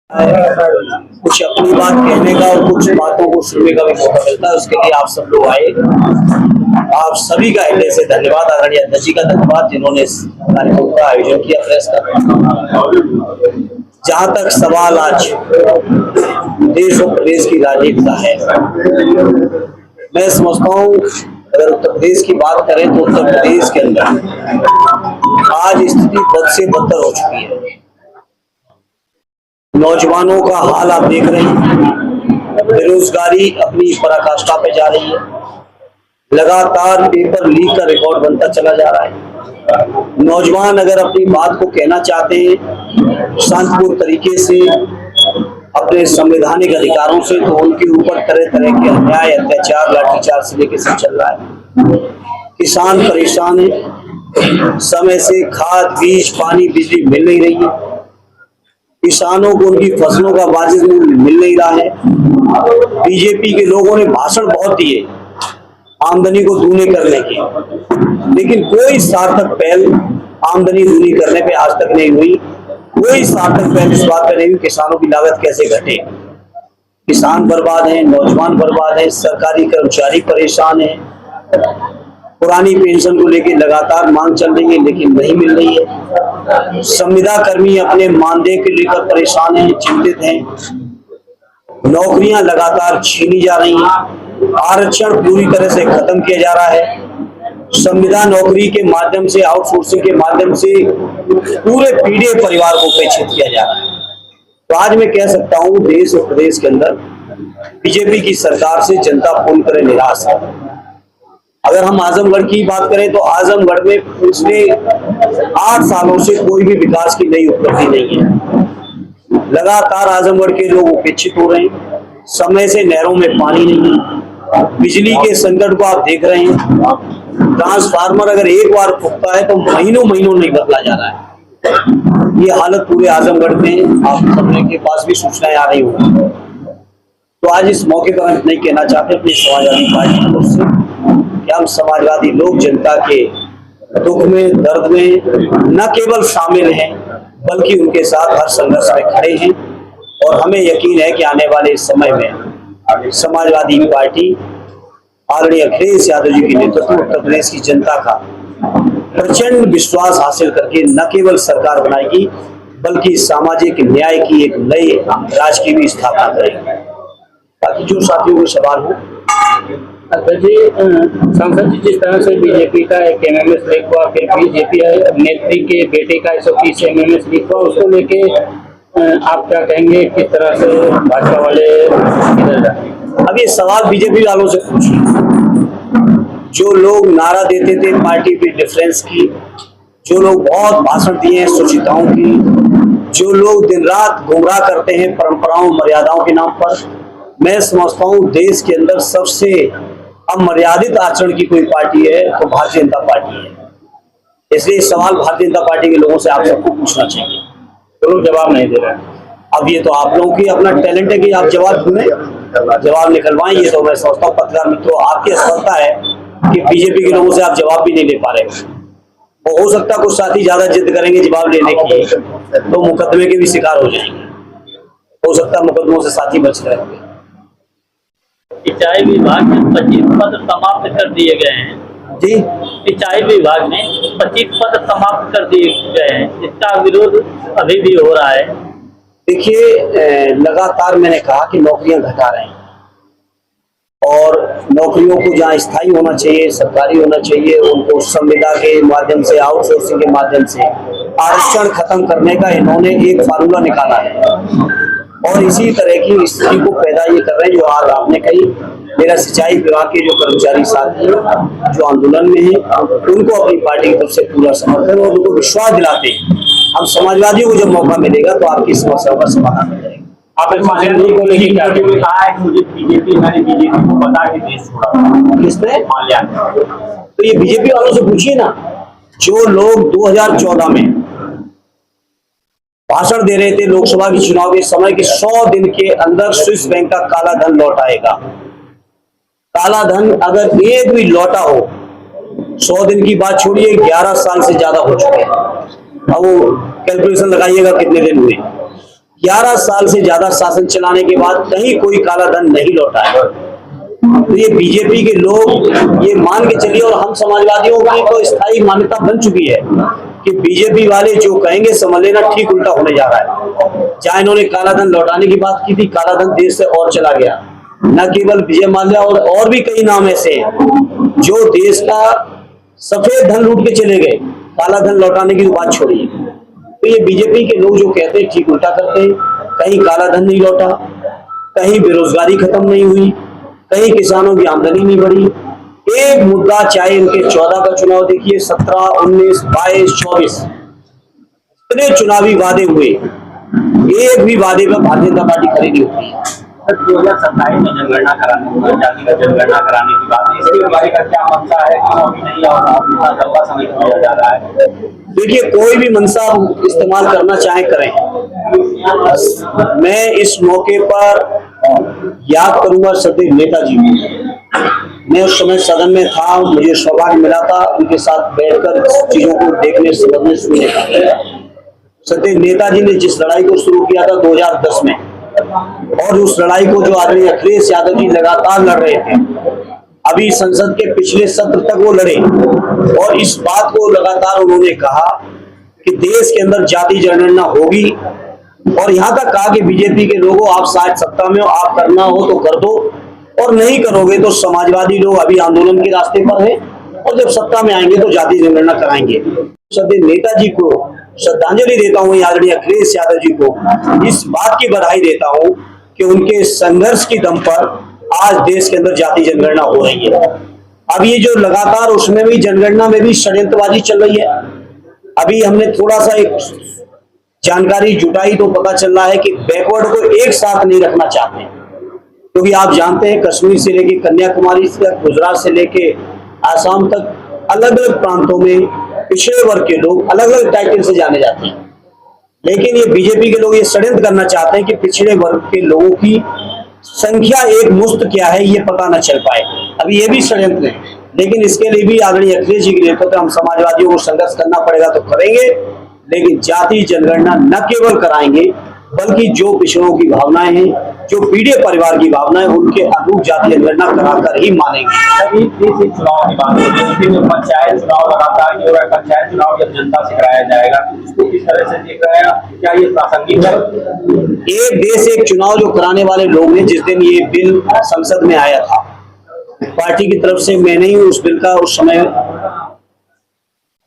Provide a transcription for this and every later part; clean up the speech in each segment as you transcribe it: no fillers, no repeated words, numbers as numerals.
कुछ अपनी बात कहने का और कुछ बातों को सुनने का भी मौका मिलता है। उसके लिए आप सब लोग आए, आप सभी का हृदय से धन्यवाद। आदरणीय अध्यक्ष जी का धन्यवाद जिन्होंने इस कार्यक्रम का आयोजन किया प्रेस का। जहां तक सवाल आज देश और प्रदेश की राजनीति का है, मैं समझता हूँ अगर उत्तर प्रदेश की बात करें तो उत्तर प्रदेश के अंदर आज स्थिति बद से बदतर हो चुकी है। नौजवानों का हाल आप देख रहे हैं, बेरोजगारी अपनी पराकाष्ठा पे जा रही है, लगातार पेपर लीक का रिकॉर्ड बनता चला जा रहा है। नौजवान अगर अपनी बात को कहना चाहते हैं शांतिपूर्ण तरीके से अपने संवैधानिक अधिकारों से, तो उनके ऊपर तरह तरह के अन्याय, अत्याचार, लाठीचार्ज से लेकर सब चल रहा है। किसान परेशान है, समय से खाद, बीज, पानी, बिजली मिल नहीं रही है। किसानों को उनकी फसलों का वाजिब मूल्य मिल नहीं रहा है। बीजेपी के लोगों ने भाषण बहुत दिए आमदनी को दूनी करने की, लेकिन कोई सार्थक पहल आमदनी दूनी करने पे आज तक नहीं हुई। कोई सार्थक पहल इस बात पे नहीं हुई किसानों की लागत कैसे घटे। किसान बर्बाद हैं, नौजवान बर्बाद हैं, सरकारी कर्मचारी परेशान हैं। पुरानी पेंशन को लेकर लगातार मांग चल रही है लेकिन नहीं मिल रही है। संविदा कर्मी अपने मानदेय को लेकर परेशान हैं, चिंतित हैं। नौकरियां लगातार छीनी जा रही हैं, आरक्षण पूरी तरह से खत्म किया जा रहा है। संविदा नौकरी के माध्यम से, आउटसोर्सिंग के माध्यम से पूरे पीड़ित परिवार को उपेक्षित किया जा रहा है। तो आज मैं कह सकता हूं देश और प्रदेश के अंदर बीजेपी की सरकार से जनता पूरी तरह निराश है। अगर हम आजमगढ़ की बात करें तो आजमगढ़ में पिछले 8 सालों से कोई भी विकास की नई उपलब्धि नहीं है। लगातार आजमगढ़ के लोग उपेक्षित हो रहे हैं। समय से नहरों में पानी नहीं है, बिजली के संकट को आप देख रहे हैं। ट्रांसफार्मर अगर एक बार फूटता है तो महीनों महीनों नहीं बदला जा रहा है। ये हालत पूरे आजमगढ़ में आप सबने के पास भी सूचनाएं आ रही होंगी। तो आज इस मौके पर हम नहीं कहना चाहते अपनी समाजवादी पार्टी की तरफ से कि हम समाजवादी लोग जनता के दुख में, दर्द में न केवल शामिल हैं बल्कि उनके साथ हर संघर्ष में खड़े हैं। और हमें यकीन है कि आने वाले समय में समाजवादी पार्टी आदरणीय अखिलेश यादव जी के नेतृत्व में उत्तर प्रदेश की जनता का प्रचंड विश्वास हासिल करके न केवल सरकार बनाएगी बल्कि सामाजिक न्याय की एक नई राज्य की भी स्थापना करेगी। बाकी जो साथियों को सवाल हो। जी, संसद जी, जिस तरह से बीजेपी का एक एमएमएस लीक हुआ, फिर बीजेपी नेत्री के बेटे का 130 एमएमएस लीक हुआ, उसको लेके आप क्या कहेंगे? किस तरह से भाजपा वाले इधर जाए? अब ये सवाल बीजेपी वालों से पूछिए। जो लोग नारा देते थे पार्टी पे डिफरेंस की, जो लोग बहुत भाषण दिए हैं स्वच्छताओं की, जो लोग दिन रात गुमराह करते हैं परंपराओं मर्यादाओं के नाम पर, मैं समझता हूँ देश के अंदर सबसे अमर्यादित आचरण की कोई पार्टी है तो भारतीय जनता पार्टी है। इसलिए सवाल भारतीय जनता पार्टी के लोगों से आप सबको पूछना चाहिए। तो लोग जवाब नहीं दे रहे। अब ये तो आप लोगों की अपना टैलेंट है कि आप जवाब ढूंढें, जवाब निकलवाएं। ये तो मैं समझता हूँ पत्रकार मित्रों आपकी असफलता है कि बीजेपी के लोगों से आप जवाब भी नहीं ले पा रहे हो। हो सकता है कुछ साथी ज्यादा जिद करेंगे जवाब लेने की तो मुकदमे के भी शिकार हो जाएंगे। हो सकता है मुकदमों से साथी बच रहेंगे। सिंचाई विभाग में 25 पद समाप्त कर दिए गए हैं। जी, सिंचाई विभाग में 25 पद समाप्त कर दिए गए हैं। इसका विरोध अभी भी हो रहा है। देखिए, लगातार मैंने कहा कि नौकरियां घटा रहे हैं और नौकरियों को जहां स्थायी होना चाहिए, सरकारी होना चाहिए, उनको संविदा के माध्यम से, आउटसोर्सिंग के माध्यम से आरक्षण खत्म करने का इन्होंने एक फार्मूला निकाला है। और इसी तरह की स्थिति को पैदा ये कर रहे हैं जो आज आपने कही। मेरा सिंचाई विभाग के जो कर्मचारी साथी हैं जो आंदोलन में हैं, उनको अपनी पार्टी की तरफ से पूरा समर्थन और उनको विश्वास दिलाते हैं हम समाजवादियों को जब मौका मिलेगा तो आपकी समस्याओं का समाधान हो जाएगा। आप को लेकर क्या कहा है? मुझे बीजेपी को बता के देश छोड़ा। किसने? तो ये बीजेपी वालों से पूछिए ना, जो लोग 2014 में भाषण दे रहे थे लोकसभा के चुनाव के समय कि 100 दिन के अंदर स्विस बैंक का काला धन लौट आएगा। काला धन अगर एक भी लौटा हो, 100 दिन की बात छोड़िए, 11 साल से ज्यादा हो चुके हैं। अब वो कैलकुलेशन लगाइएगा कितने दिन हुए। 11 साल से ज्यादा शासन चलाने के बाद कहीं कोई काला धन नहीं लौटा है। तो ये बीजेपी के लोग ये मान के चलिए, और हम समाजवादियों की तो स्थायी मान्यता बन चुकी है कि बीजेपी वाले जो कहेंगे समझ लेना ठीक उल्टा होने जा रहा है। चाहे इन्होंने काला धन लौटाने की बात की थी, काला धन देश से और चला गया। न केवल विजय माल्या और भी कई नाम ऐसे हैं जो देश का सफेद धन लूट के चले गए, काला धन लौटाने की बात छोड़िए। तो ये बीजेपी के लोग जो कहते हैं ठीक उल्टा करते हैं। कहीं काला धन नहीं लौटा, कहीं बेरोजगारी खत्म नहीं हुई, कहीं किसानों की आमदनी नहीं बढ़ी। एक मुद्दा चाहे इनके 14 का चुनाव देखिए, 17, 19, 22, 24 इतने चुनावी वादे हुए, एक भी वादे पर भारतीय जनता पार्टी खड़ी नहीं होती है। 2027 में जनगणना कराने, जातिगत जनगणना कराने की बात है, इसके बारे का क्या मंशा है? क्यों अभी नहीं और इतना लंबा समय किया जा रहा है? देखिए, कोई भी मंशा इस्तेमाल करना चाहे करें। मैं इस मौके पर याद करूंगा सदैव नेताजी को। मैं उस समय सदन में था, मुझे सौभाग्य मिला था उनके साथ बैठकर चीजों को देखने, समझने, सुनने का। सदैव नेताजी ने जिस लड़ाई को शुरू किया था 2010 में, और उस लड़ाई को जो आदरणीय अखिलेश यादव जी लगातार लड़ रहे थे, अभी संसद के पिछले सत्र तक वो लड़े, और इस बात को लगातार उन्होंने कहा कि देश के अंदर जाति जनगणना होगी। और यहां तक कहा कि बीजेपी के लोगों, आप शायद सत्ता में हो, आप करना हो तो कर दो, और नहीं करोगे तो समाजवादी लोग अभी आंदोलन के रास्ते पर हैं, और जब सत्ता में आएंगे तो जाति जनगणना कराएंगे। सदैव नेताजी को श्रद्धांजलि देता हूं, आदरणीय अखिलेश यादव जी को इस बात की बधाई देता हूं कि उनके संघर्ष की दम पर आज देश के अंदर जाति जनगणना हो रही है। अब ये जो लगातार उसमें भी जनगणना में भी षड्यंत्रबाजी चल रही है। अभी हमने थोड़ा सा एक जानकारी जुटाई तो पता चल रहा है कि बैकवर्ड को एक साथ नहीं रखना चाहते हैं, क्योंकि आप जानते हैं कश्मीर से लेके कन्याकुमारी से, गुजरात से लेके आसाम तक अलग अलग प्रांतों में पिछड़े वर्ग के लोग अलग अलग टाइटल से जाने जाते हैं। लेकिन ये बीजेपी के लोग ये षड्यंत्र करना चाहते हैं कि पिछड़े वर्ग के लोगों की संख्या एक मुश्त क्या है ये पता न चल पाए। अभी ये भी षड्यंत्र है, लेकिन इसके लिए भी आदरणीय अखिलेश जी के नेतृत्व में हम समाजवादियों को संघर्ष करना पड़ेगा तो करेंगे। लेकिन जाति जनगणना न केवल कराएंगे, बल्कि जो पिछड़ों की भावनाएं हैं, जो पीड़ित परिवार की भावनाएं, उनके अनुरूप जाति जनगणना कराकर ही मानेंगे। अभी चुनाव की बात है, पंचायत चुनाव लगातार हो रहा है, पंचायत चुनाव जब जनता से कराया जाएगा, इसको किस तरह से देख रहे हैं? क्या ये प्रासंगिक है? एक देश एक चुनाव जो कराने वाले लोग ने, जिस दिन ये बिल संसद में आया था, पार्टी की तरफ से मैंने ही उस बिल का उस समय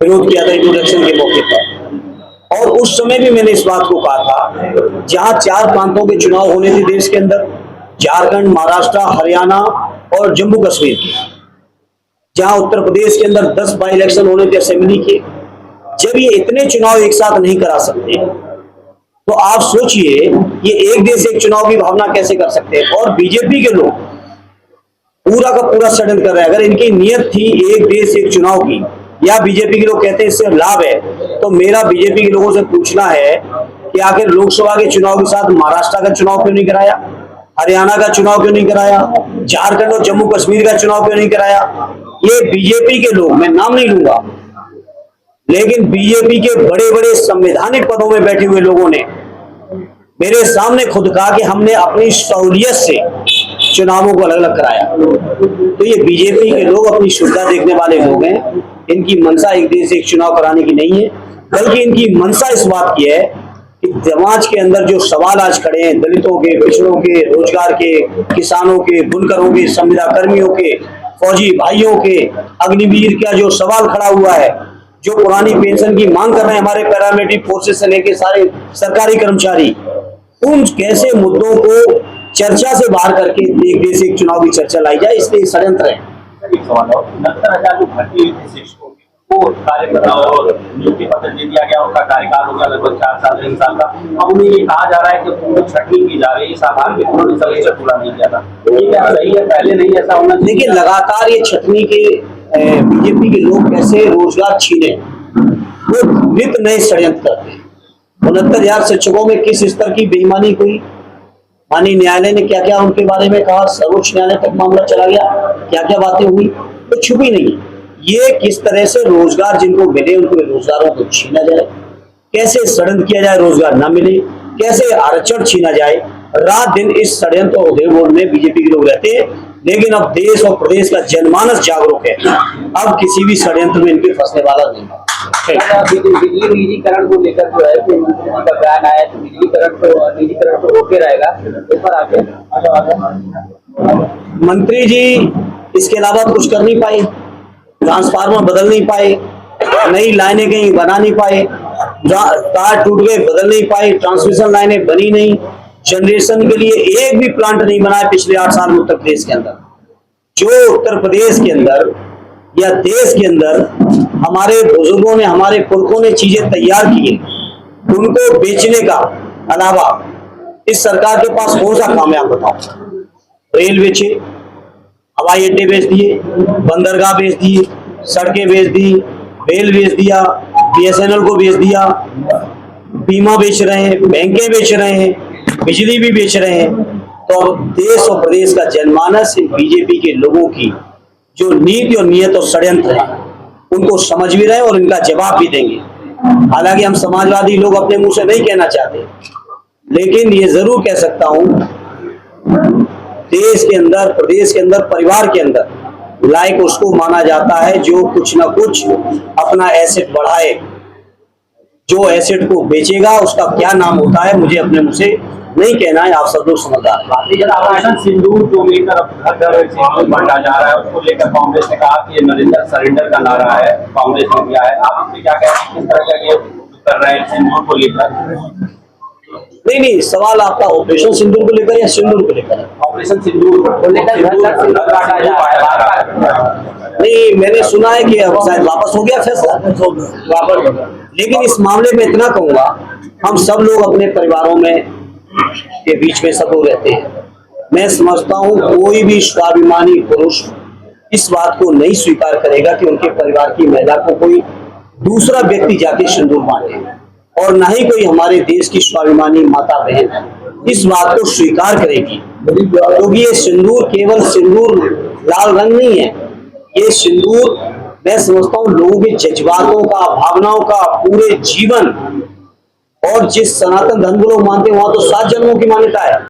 विरोध किया था इंट्रोडक्शन के मौके पर, और उस समय भी मैंने इस बात को कहा था, जहां 4 प्रांतों के चुनाव होने थे देश के अंदर, झारखंड, महाराष्ट्र, हरियाणा और जम्मू कश्मीर के, जहां उत्तर प्रदेश के अंदर 10 बाई इलेक्शन होने थे असेंबली के, जब ये इतने चुनाव एक साथ नहीं करा सकते तो आप सोचिए ये एक देश एक चुनाव की भावना कैसे कर सकते हैं। और बीजेपी के लोग पूरा का पूरा षड्यंत्र कर रहे हैं। अगर इनकी नीयत थी एक देश एक चुनाव की, या बीजेपी के लोग कहते हैं इससे लाभ है, तो मेरा बीजेपी के लोगों से पूछना है कि आखिर लोकसभा के चुनाव के साथ महाराष्ट्र का चुनाव क्यों नहीं कराया, हरियाणा का चुनाव क्यों नहीं कराया, झारखंड और जम्मू कश्मीर का चुनाव क्यों नहीं कराया। ये बीजेपी के लोग, मैं नाम नहीं लूंगा, लेकिन बीजेपी के बड़े बड़े संवैधानिक पदों में बैठे हुए लोगों ने मेरे सामने खुद कहा कि हमने अपनी सहूलियत से चुनावों को अलग अलग कराया। तो ये बीजेपी के लोग अपनी सुविधा देखने वाले लोग हैं। इनकी मंशा एक देश एक चुनाव कराने की नहीं है, बल्कि इनकी मंशा इस बात की है कि समाज के अंदर जो सवाल आज खड़े हैं, दलितों के, पिछड़ों के, रोजगार के, किसानों के, बुनकरों के, संविदा कर्मियों के, फौजी भाइयों के, अग्निवीर का जो सवाल खड़ा हुआ है, जो पुरानी पेंशन की मांग कर रहे हैं हमारे पैरामिलिट्री फोर्सेस से लेके सारे सरकारी कर्मचारी, उन कैसे मुद्दों को चर्चा से बाहर करके एक देश एक चुनाव की चर्चा लाई जाए, इसलिए षड्यंत्र है। 69,000 जो भर्ती हुई थी शिक्षकों की, वो कार्यकर्ता और नियुक्ति पत्र दे दिया गया, उनका कार्यकाल हो गया लगभग 4 साल 3 साल का। अब उन्हें ये कहा जा रहा है कि उनको छटनी की जा रही है, इस आधार पे उन्होंने सेमेस्टर पूरा नहीं किया था। ये क्या सही है? पहले नहीं ऐसा होना चाहिए। देखिए, लगातार ये छटनी के बीजेपी के लोग कैसे रोजगार छीने, वो नित नए षड्यंत्र करते हैं। 69,000 शिक्षकों में किस स्तर की बेईमानी हुई, माननीय न्यायालय ने क्या क्या उनके बारे में कहा, सर्वोच्च न्यायालय तक मामला चला गया, क्या क्या बातें हुई, तो छुपी नहीं। ये किस तरह से रोजगार जिनको मिले उनको रोजगारों को छीना जाए, कैसे षड्यंत्र किया जाए रोजगार ना मिले, कैसे आरक्षण छीना जाए, रात दिन इस षड्यंत्र और उद्योग में बीजेपी के लोग रहते हैं। लेकिन अब देश और प्रदेश का जनमानस जागरूक है, अब किसी भी षड्यंत्र में इनके फंसने वाला नहीं है। बिजली निजीकरण को लेकर जो है कि मंत्री जी का बयान आया तो निजीकरण को रोके रहेगा, इस पर आगे मंत्री जी इसके अलावा कुछ कर नहीं पाए, ट्रांसफार्मर बदल नहीं पाए, नई लाइनें कहीं बना नहीं पाए, तार टूट गए बदल नहीं पाए, ट्रांसमिशन लाइनें बनी नहीं, जनरेशन के लिए एक भी प्लांट नहीं बनाया पिछले 8 साल में उत्तर प्रदेश के अंदर। जो उत्तर प्रदेश के अंदर या देश के अंदर हमारे बुजुर्गों ने, हमारे पुरखों ने चीजें तैयार की, उनको बेचने का अलावा इस सरकार के पास कौन सा काम है आप बताओ? रेल बेचे, हवाई अड्डे बेच दिए, बंदरगाह बेच दिए, सड़कें बेच दी, रेल बेच दिया, BSNL को बेच दिया, बीमा बेच रहे हैं, बैंकें बेच रहे हैं, बिजली भी बेच रहे हैं। तो अब देश और प्रदेश का जनमानस बीजेपी के लोगों की जो नीति और नियत और षड्यंत्र है उनको समझ भी रहे हैं और इनका जवाब भी देंगे। हालांकि हम समाजवादी लोग अपने मुंह से नहीं कहना चाहते, लेकिन ये जरूर कह सकता हूं, देश के अंदर, प्रदेश के अंदर, परिवार के अंदर लायक उसको माना जाता है जो कुछ ना कुछ अपना एसेट बढ़ाए। जो एसेट को बेचेगा उसका क्या नाम होता है मुझे अपने मुंह से नहीं कहना है, आप सब लोग समझदार हैं। ऑपरेशन सिंदूर को लेकर घर सिंदूर बांटा जा रहा है, उसको लेकर कांग्रेस ने कहा कि ये नरेंद्र सरेंडर का नारा है, कांग्रेस ने दिया है। आप इससे क्या कहते हैं, किस तरह का ये कर रहे हैं सिंदूर को लेकर? नहीं, सवाल आपका ऑपरेशन सिंदूर को लेकर या सिंदूर को लेकर? ऑपरेशन सिंदूर को लेकर नहीं, मैंने सुना है कि अब शायद वापस हो गया फैसला, वापस। लेकिन इस मामले में इतना कहूंगा, हम सब लोग अपने परिवारों में के बीच में सब लोग रहते हैं। मैं समझता हूं कोई भी स्वाभिमानी पुरुष इस बात को नहीं स्वीकार करेगा कि उनके परिवार की महिला को कोई दूसरा व्यक्ति जाके सिंदूर बांटे, और ना ही कोई हमारे देश की स्वाभिमानी माता बहन इस बात को स्वीकार करेगी। क्योंकि ये सिंदूर केवल सिंदूर लाल रंग नहीं है, ये सिंदूर मैं समझता हूँ लोगों के जज्बातों का, भावनाओं का, पूरे जीवन, और जिस सनातन धर्म को लोग मानते हैं वहां तो 7 जन्मों की मान्यता है।